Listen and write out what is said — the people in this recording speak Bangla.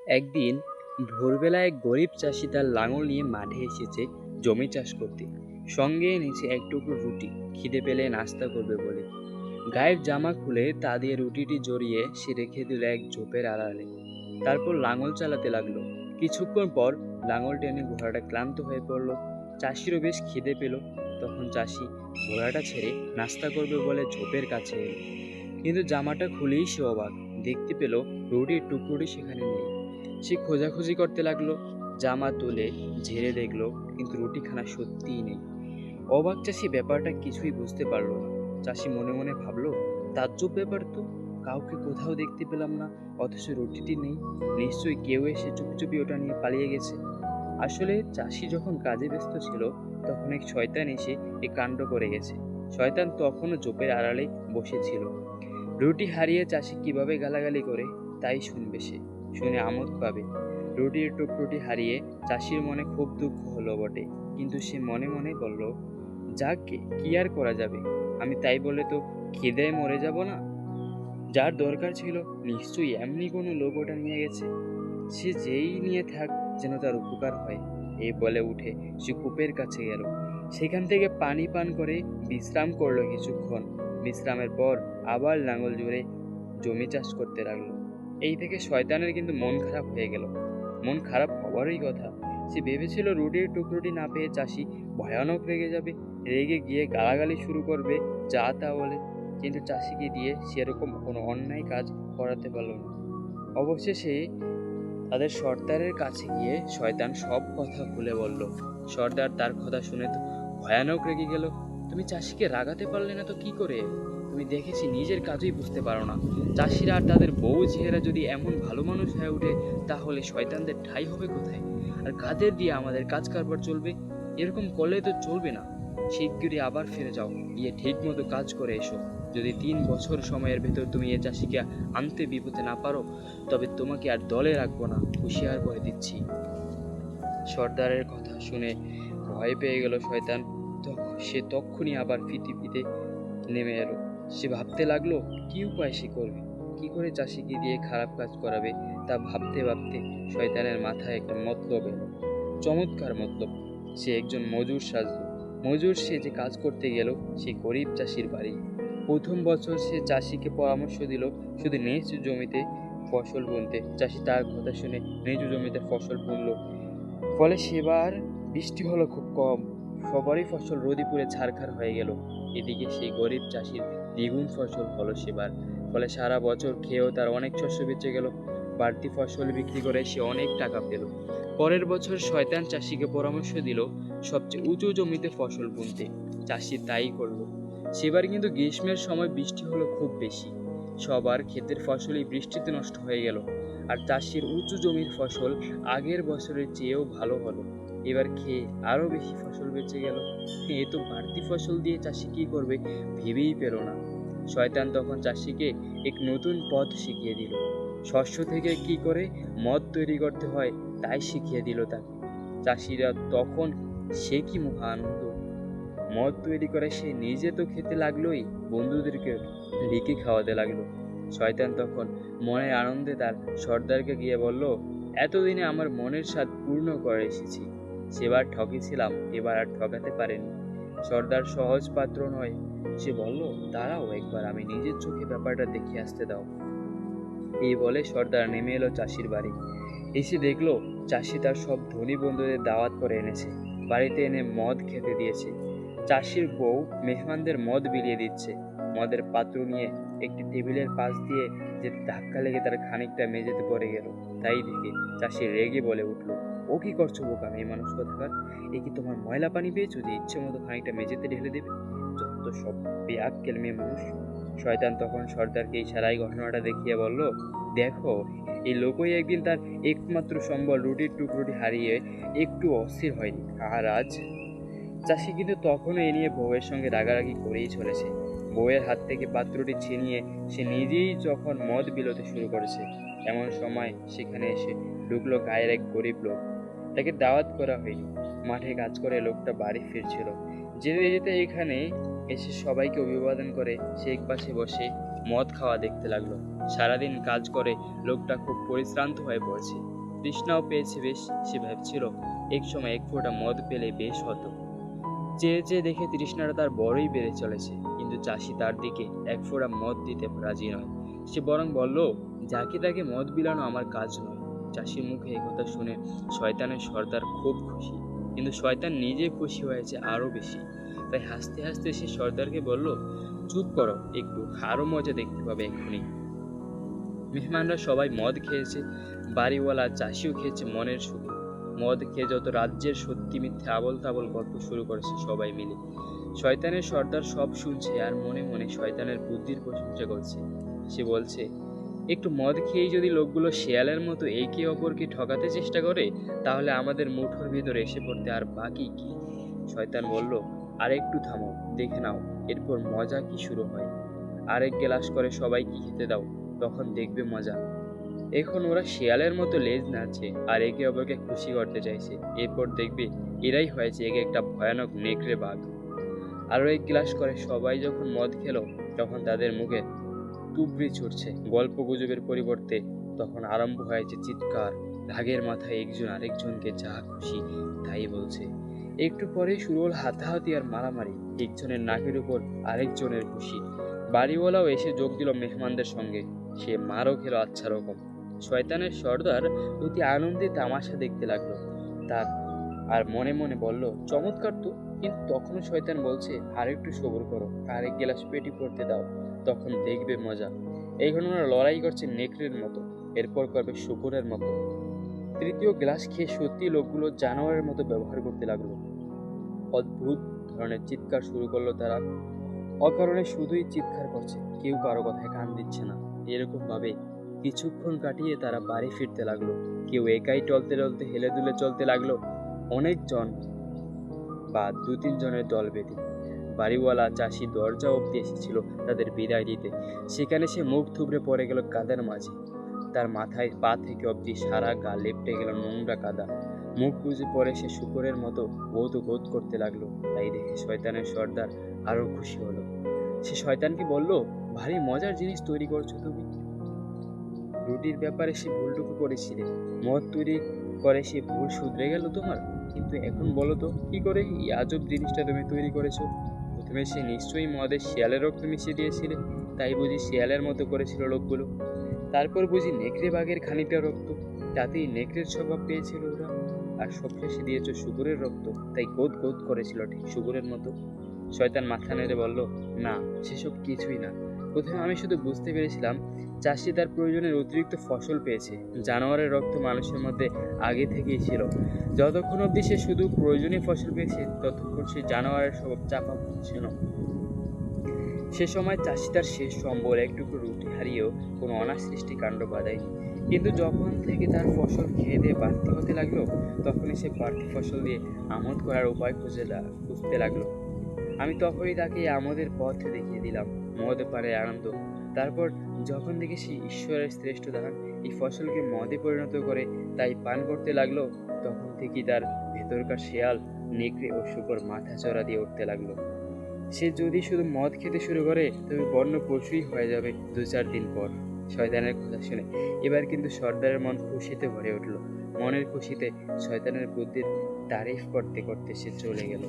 একদিন ভোরবেলায় এক গরিব চাষি তার লাঙল নিয়ে মাঠে এসেছে জমি চাষ করতে। সঙ্গে এনেছে এক টুকরো রুটি, খিদে পেলে নাস্তা করবে বলে। গায়ের জামা খুলে তা দিয়ে রুটিটি জড়িয়ে সে রেখে দিল এক ঝোপের আড়ালে। তারপর লাঙল চালাতে লাগলো। কিছুক্ষণ পর লাঙল টেনে ঘোড়াটা ক্লান্ত হয়ে পড়লো। চাষিরও বেশ খিদে পেল। তখন চাষি ঘোড়াটা ছেড়ে নাস্তা করবে বলে ঝোপের কাছে এলো। কিন্তু জামাটা খুলেই সে অবাক, দেখতে পেল রুটির টুকরোটি সেখানে নেই। সে খোঁজাখুঁজি করতে লাগলো, জামা তুলে ঝেড়ে দেখলো, কিন্তু রুটিখানা সত্যিই নেই। অবাক চাষি ব্যাপারটা কিছুই বুঝতে পারলো না। চাষি মনে মনে ভাবলো, তাজ্জব ব্যাপার তো, কাউকে কোথাও দেখতে পেলাম না, অথচ রুটিটি নেই। নিশ্চয়ই কেউ এসে চুপি চুপি ওটা নিয়ে পালিয়ে গেছে। আসলে চাষি যখন কাজে ব্যস্ত ছিল, তখন এক শয়তান এসে এ কাণ্ড করে গেছে। শয়তান তখনও ঝোপের আড়ালে বসেছিল। রুটি হারিয়ে চাষি কিভাবে গালাগালি করে তাই শুনবে সে, শুনে আমোদ পাবে। রুটির টুকরোটি হারিয়ে চাষির মনে খুব দুঃখ হলো বটে, কিন্তু সে মনে মনে বলল, যাকে কি আর করা যাবে, আমি তাই বলে তো খিদেয় মরে যাব না। যার দরকার ছিল নিশ্চয়ই এমনি কোনো লোক ওটা নিয়ে গেছে। সে যেই নিয়ে থাক, যেন তার উপকার হয়। এই বলে উঠে সে কূপের কাছে গেল। সেখান থেকে পানি পান করে বিশ্রাম করলো কিছুক্ষণ। বিশ্রামের পর আবার লাঙল জুড়ে জমি চাষ করতে লাগলো। এই থেকে শয়তানের কিন্তু মন খারাপ হয়ে গেল। মন খারাপ হওয়ারই কথা। সে ভেবেছিল রুটির টুকরোটি না পেয়ে চাষি ভয়ানক রেগে যাবে, রেগে গিয়ে গালাগালি শুরু করবে, যা তা বলে। কিন্তু চাষিকে দিয়ে সেরকম কোনো অন্যায় কাজ করাতে পারল না। অবশেষে তাদের সর্দারের কাছে গিয়ে শয়তান সব কথা খুলে বলল। সর্দার তার কথা শুনে তো ভয়ানক রেগে গেল। তুমি চাষিকে রাগাতে পারলে না তো কি করে? তুমি দেখেছি নিজের কাজই বুঝতে পারো না। চাষিরা আর তাদের বউ ঝিয়েরা যদি এমন ভালো মানুষ হয়ে ওঠে, তাহলে শয়তানদের ঠাঁই হবে কোথায়? আর কাদের দিয়ে আমাদের কাজ কারবার চলবে? এরকম করলে তো চলবে না। শিগগিরই আবার ফিরে যাও, গিয়ে ঠিক মতো কাজ করে এসো। যদি 3 বছর সময়ের ভেতর তুমি এ চাষিকে আনতে বিপদে না পারো, তবে তোমাকে আর দলে রাখবো না, হুঁশিয়ার করে দিচ্ছি। সর্দারের কথা শুনে ভয় পেয়ে গেল শয়তান। সে তক্ষুনি আবার ফিতে নেমে এলো। সে ভাবতে লাগলো কি উপায় সে করবে, কি করে চাষিকে দিয়ে খারাপ কাজ করাবে। তা ভাবতে ভাবতে শয়তানের মাথায় একটা মতলব এলো, চমৎকার মতলব। সে একজন মজুর সাজলো। মজুর সে যে কাজ করতে গেল সে গরিব চাষির বাড়ি। প্রথম বছর সে চাষিকে পরামর্শ দিল শুধু নিচু জমিতে ফসল বুনতে। চাষি তার কথা শুনে নিচু জমিতে ফসল বুনলো। ফলে সেবার বৃষ্টি হলো খুব কম। সবারই ফসল রোদে পুড়ে ছারখার হয়ে গেল। এদিকে সেই গরিব চাষির দ্বিগুণ ফসল হলো সেবার। ফলে সারা বছর খেয়েও তার অনেক শস্য বেঁচে গেল। বাড়তি ফসল বিক্রি করে সে অনেক টাকা পেল। পরের বছর শয়তান চাষিকে পরামর্শ দিল সবচেয়ে উঁচু জমিতে ফসল বুনতে। চাষি তাই করলো। সেবার কিন্তু গ্রীষ্মের সময় বৃষ্টি হলো খুব বেশি। সবার ক্ষেতের ফসলই বৃষ্টিতে নষ্ট হয়ে গেল। আর চাষির উঁচু জমির ফসল আগের বছরের চেয়েও ভালো হলো। এবার খেয়ে আরো বেশি ফসল বেঁচে গেল। এ তো বাড়তি ফসল দিয়ে চাষি কি করবে ভেবেই পেল না। শয়তান তখন চাষিকে এক নতুন পথ শিখিয়ে দিল। শস্য থেকে কি করে মদ তৈরি করতে হয় তাই শিখিয়ে দিল তাকে। চাষিরা তখন সে কি মহা আনন্দ! মদ তৈরি করে সে নিজে তো খেতে লাগলোই, বন্ধুদেরকে লিখে খাওয়াতে লাগলো। শয়তান তখন মনের আনন্দে তার সর্দারকে গিয়ে বলল, এতদিনে আমার মনের স্বাদ পূর্ণ করে এসেছি। সেবার ঠকেছিলাম, এবার আর ঠকাতে পারেনি। সর্দার সহজ পাত্র নয়। সে বলল, দাঁড়াও একবার, আমি নিজের চোখে ব্যাপারটা দেখে আসতে দাও। এই বলে সর্দার নেমে এলো চাষির বাড়ি। এসে দেখলো চাষি তার সব ধনী বন্ধুদের দাওয়াত করে এনেছে, বাড়িতে এনে মদ খেতে দিয়েছে। চাষির বউ মেহমানদের মদ বিলিয়ে দিচ্ছে। মদের পাত্র নিয়ে একটি টেবিলের পাশ দিয়ে যে ধাক্কা লেগে তার খানিকটা মেঝেতে পড়ে গেল। তাই দেখে চাষি রেগে বলে উঠল, ও কি করছো বোকা মেয়ে মানুষ কোথাকার? এ কি তোমার ময়লা পানি পেয়েছো যে ইচ্ছে মতো খানিকটা মেঝেতে ঢেলে দেবে? যত সব বেআক্কেল মেয়ে মানুষ। শয়তান তখন সর্দারকে ইশারায় ঘটনাটা দেখিয়ে বলল, দেখো, এই লোকই একদিন তার একমাত্র সম্বল রুটির টুকরোটি হারিয়ে একটু অস্থির হয়নি, আর আজ? চাষি কিন্তু তখনও এ নিয়ে বউয়ের সঙ্গে রাগারাগি করেই চলেছে। বউয়ের হাত থেকে পাত্রটি ছিনিয়ে সে নিজেই যখন মদ বিলোতে শুরু করেছে, এমন সময় সেখানে এসে ঢুকলো গায়ের এক গরিব লোক। তাকে দাওয়াত করা হয়নি। মাঠে কাজ করে লোকটা বাড়ি ফিরছিল। যেতে যেতে এখানে এসে সবাইকে অভিবাদন করে সে একপাশে বসে মদ খাওয়া দেখতে লাগলো। সারাদিন কাজ করে লোকটা খুব পরিশ্রান্ত হয়ে পড়ছে, তৃষ্ণাও পেয়েছে বেশ। সে ভাবছিল এক সময় এক ফোঁটা মদ পেলে বেশ হতো। চেয়ে চেয়ে দেখে তৃষ্ণাটা তার বড়ই বেড়ে চলেছে, কিন্তু চাষি তার দিকে এক ফোঁটা মদ দিতে রাজি নয়। সে বরং বলল, যাকে তাকে মদ বিলানো আমার কাজ নয়। চাষির মুখে একথা শুনে শয়তানের সর্দার খুব খুশি, কিন্তু শয়তান নিজে খুশি হয়েছে আরো বেশি। তাই হাসতে হাসতে সে সর্দারকে বলল, চুপ করো একটু, আরো মজা দেখতে পাবে এক্ষুনি। মেহমানরা সবাই মদ খেয়েছে, বাড়িওয়ালা চাষিও খেয়েছে মনের সুখে। মদ খেয়ে যত রাজ্যের সত্যি মিথ্যে আবল তাবল গল্প শুরু করেছে সবাই মিলে। শয়তানের সর্দার সব শুনছে আর মনে মনে শয়তানের বুদ্ধির প্রশংসা করছে। সে বলছে, একটু মদ খেয়েই যদি লোকগুলো শেয়ালের মতো একে অপরকে ঠকাতে চেষ্টা করে, তাহলে আমাদের মুঠোর ভিতরে এসে পড়তে আর বাকি কি? শয়তান বলল, আর একটু থামো, দেখে নাও এরপর মজা কি শুরু হয়। আরেক গ্লাস করে সবাইকে খেতে দাও, তখন দেখবে মজা। এখন ওরা শেয়ালের মতো লেজ নাড়ছে আর একে অপরকে খুশি করতে চাইছে। এরপর দেখবে এরাই হয়েছে এক একটা ভয়ানক নেকড়ে বাঘ। আরো এক গ্লাস করে সবাই যখন মদ খেলো, তখন তাদের মুখে তুবড়ি ছুটছে গল্প গুজবের পরিবর্তে। তখন আরম্ভ হয়েছে চিৎকার। রাগের মাথায় একজন আরেকজনকে যা খুশি তাই বলছে। একটু পরেই শুরু হল হাতাহাতি আর মারামারি, একজনের নাকের উপর আরেকজনের খুশি। বাড়িওয়ালাও এসে যোগ দিল মেহমানদের সঙ্গে। সে মারও খেলো আচ্ছা রকম। শয়তানের সর্দার অতি আনন্দে তামাশা দেখতে লাগলো তার, আর মনে মনে বলল, চমৎকার তো। কিন্তু তখনও শয়তান বলছে, আর একটু সবর করো, আরেক গ্লাস পেটি পড়তে দাও, তখন দেখবে মজা। এই ঘটনা লড়াই করছে নেকড়ের মতো, এরপর করবে শুকুরের মতো। তৃতীয় গ্লাস খেয়ে সত্যি লোকগুলো জানোয়ারের মতো ব্যবহার করতে লাগলো। অদ্ভুত ধরনের চিৎকার শুরু করলো তারা। অকারণে শুধুই চিৎকার করছে, কেউ কারো কথায় কান দিচ্ছে না। এরকম ভাবে কিছুক্ষণ কাটিয়ে তারা বাড়ি ফিরতে লাগলো। কেউ একাই টলতে টলতে হেলে দুলে চলতে লাগলো, অনেকজন বা দু তিনজনের দল বেঁধে। বাড়িওয়ালা চাষি দরজা অব্দি এসেছিল তাদের বিদায় দিতে। সেখানে সে মুখ থুবড়ে পড়ে গেল কাদার মাঝে। তার মাথায় পা থেকে অব্দি সারা গা লেপটে গেল নোংরা কাদা। মুখ বুজে পড়ে সে শুকরের মতো গৌত গোত করতে লাগলো। তাই দেখে শয়তানের সর্দার আরো খুশি হলো। সে শয়তানকে বলল, ভারী মজার জিনিস তৈরি করছো তুমি। রুটির ব্যাপারে সে ভুলটুকু করেছিলে, মদ তৈরি করে সে ভুল শুধরে গেল তোমার। কিন্তু এখন বলো তো, কি করে এই আজব জিনিসটা তুমি তৈরি করেছো? প্রথমে সে নিশ্চয়ই মদের শিয়ালের রক্ত মিশিয়ে দিয়েছিলে, তাই বুঝি শিয়ালের মতো করেছিল লোকগুলো। তারপর বুঝি নেকড়ে বাঘের খানিকটা রক্ত, তাতেই নেকড়ের স্বভাব পেয়েছিল ওরা। আর সবশেষে দিয়েছ শুকুরের রক্ত, তাই গোদ গোদ করেছিল ঠিক শুকুরের মতো। শয়তান মাথা নেড়ে বলল, না, সেসব কিছুই না। প্রথমে আমি শুধু বুঝতে পেরেছিলাম চাষি তার প্রয়োজনের অতিরিক্ত ফসল পেয়েছে। জানোয়ারের রক্ত মানুষের মধ্যে আগে থেকেই ছিল। যতক্ষণ অবধি সে শুধু প্রয়োজনীয় ফসল পেয়েছে, ততক্ষণ সে জানোয়ারের স্বভাব চাপা ছিল। সে সময় চাষি তার শেষ সম্বল একটুকু রুটি হারিয়েও কোনো অনাসৃষ্টি কাণ্ড বাঁধায়নি। কিন্তু যখন থেকে তার ফসল খেয়ে দিয়ে বাড়তি হতে লাগলো, তখনই সে বাড়তি ফসল দিয়ে আমোদ করার উপায় খুঁজতে লাগলো। আমি তখনই তাকে আমোদের পথ দেখিয়ে দিলাম, মদে পারে আনন্দ। তারপর যখন দেখি সে ঈশ্বরের শ্রেষ্ঠ দান এই ফসলকে মদে পরিণত করে তাই পান করতে লাগলো, তখন থেকেই তার ভেতরকার শেয়াল, নেকড়ে ও শূকর মাথা চড়া দিয়ে উঠতে লাগলো। সে যদি শুধু মদ খেতে শুরু করে, তবে বন্য পশুই হয়ে যাবে 2-4 দিন পর। শয়তানের কথা শুনে এবার কিন্তু সর্দারের মন খুশিতে ভরে উঠল। মনের খুশিতে শয়তানের বুদ্ধির তারিফ করতে করতে সে চলে গেল।